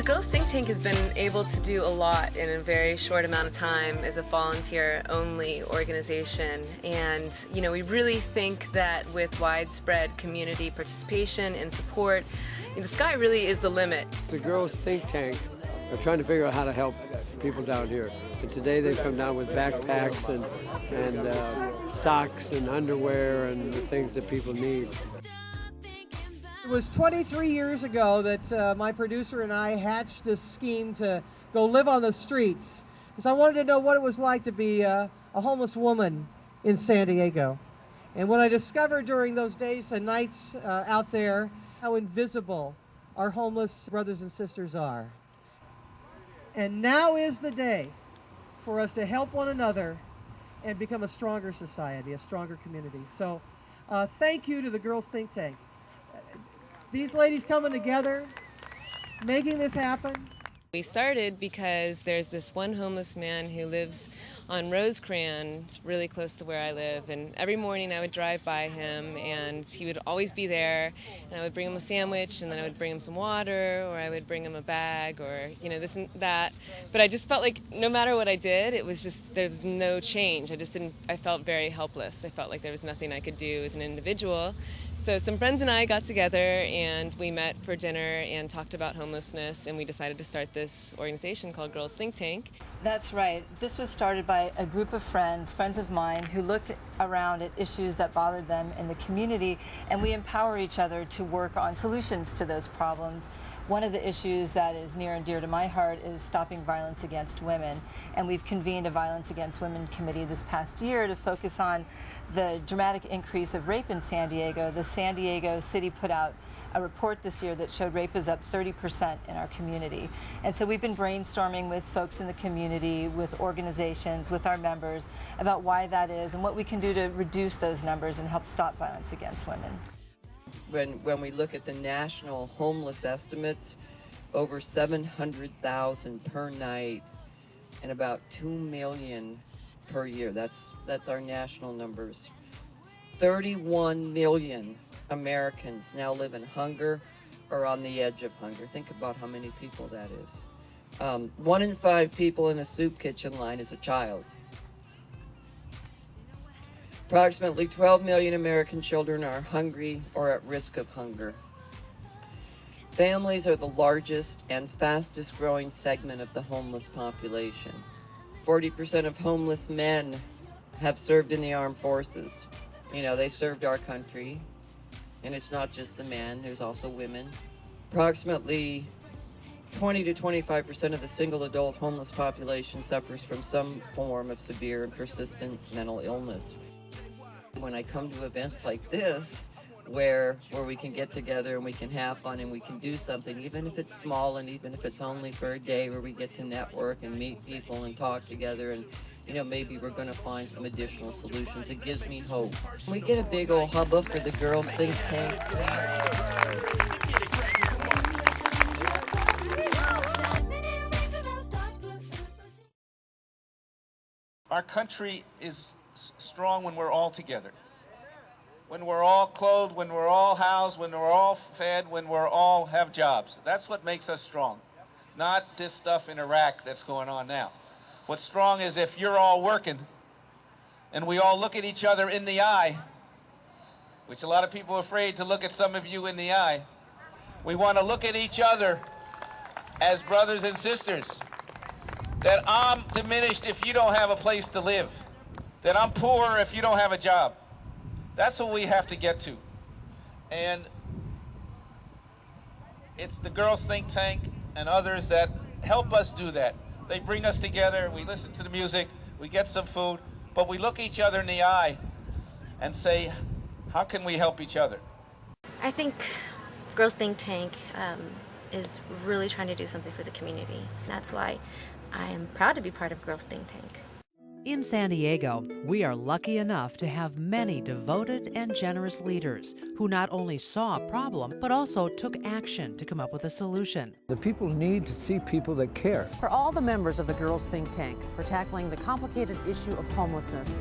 Girls Think Tank has been able to do a lot in a very short amount of time as a volunteer-only organization. And, we really think that with widespread community participation and support, the sky really is the limit. The Girls Think Tank are trying to figure out how to help people down here. And today they've come down with backpacks and socks and underwear and the things that people need. It was 23 years ago that my producer and I hatched this scheme to go live on the streets. Because I wanted to know what it was like to be a homeless woman in San Diego. And what I discovered during those days and nights out there, how invisible our homeless brothers and sisters are. And now is the day for us to help one another and become a stronger society, a stronger community. So thank you to the Girls Think Tank. These ladies coming together, making this happen. We started because there's this one homeless man who lives on Rosecrans, really close to where I live, and every morning I would drive by him and he would always be there, and I would bring him a sandwich, and then I would bring him some water, or I would bring him a bag, or this and that. But I just felt like no matter what I did, it was just, there was no change. I felt very helpless. I felt like there was nothing I could do as an individual. So some friends and I got together and we met for dinner and talked about homelessness, and we decided to start this organization called Girls Think Tank. That's right. This was started by a group of friends of mine, who looked around at issues that bothered them in the community, and we empower each other to work on solutions to those problems. One of the issues that is near and dear to my heart is stopping violence against women, and we've convened a Violence Against Women committee this past year to focus on the dramatic increase of rape in San Diego. The San Diego City put out a report this year that showed rape is up 30% in our community. And so we've been brainstorming with folks in the community, with organizations, with our members, about why that is and what we can do to reduce those numbers and help stop violence against women. When we look at the national homeless estimates, over 700,000 per night and about 2 million per year. That's our national numbers. 31 million Americans now live in hunger or on the edge of hunger. Think about how many people that is. 1 in 5 people in a soup kitchen line is a child. Approximately 12 million American children are hungry or at risk of hunger. Families are the largest and fastest growing segment of the homeless population. 40% of homeless men have served in the armed forces. They served our country, and it's not just the men, there's also women. Approximately 20 to 25% of the single adult homeless population suffers from some form of severe and persistent mental illness. When I come to events like this, where we can get together and we can have fun and we can do something, even if it's small and even if it's only for a day, where we get to network and meet people and talk together, and maybe we're going to find some additional solutions. It gives me hope. We get a big old hubbub for the Girls Think Tank. Our country is strong when we're all together. When we're all clothed, when we're all housed, when we're all fed, when we're all have jobs. That's what makes us strong. Not this stuff in Iraq that's going on now. What's strong is if you're all working and we all look at each other in the eye, which a lot of people are afraid to look at some of you in the eye. We want to look at each other as brothers and sisters. That I'm diminished if you don't have a place to live. That I'm poor if you don't have a job. That's what we have to get to. And it's the Girls Think Tank and others that help us do that. They bring us together, we listen to the music, we get some food, but we look each other in the eye and say, how can we help each other? I think Girls Think Tank is really trying to do something for the community. That's why I am proud to be part of Girls Think Tank. In San Diego, we are lucky enough to have many devoted and generous leaders who not only saw a problem, but also took action to come up with a solution. The people need to see people that care. For all the members of the Girls Think Tank for tackling the complicated issue of homelessness,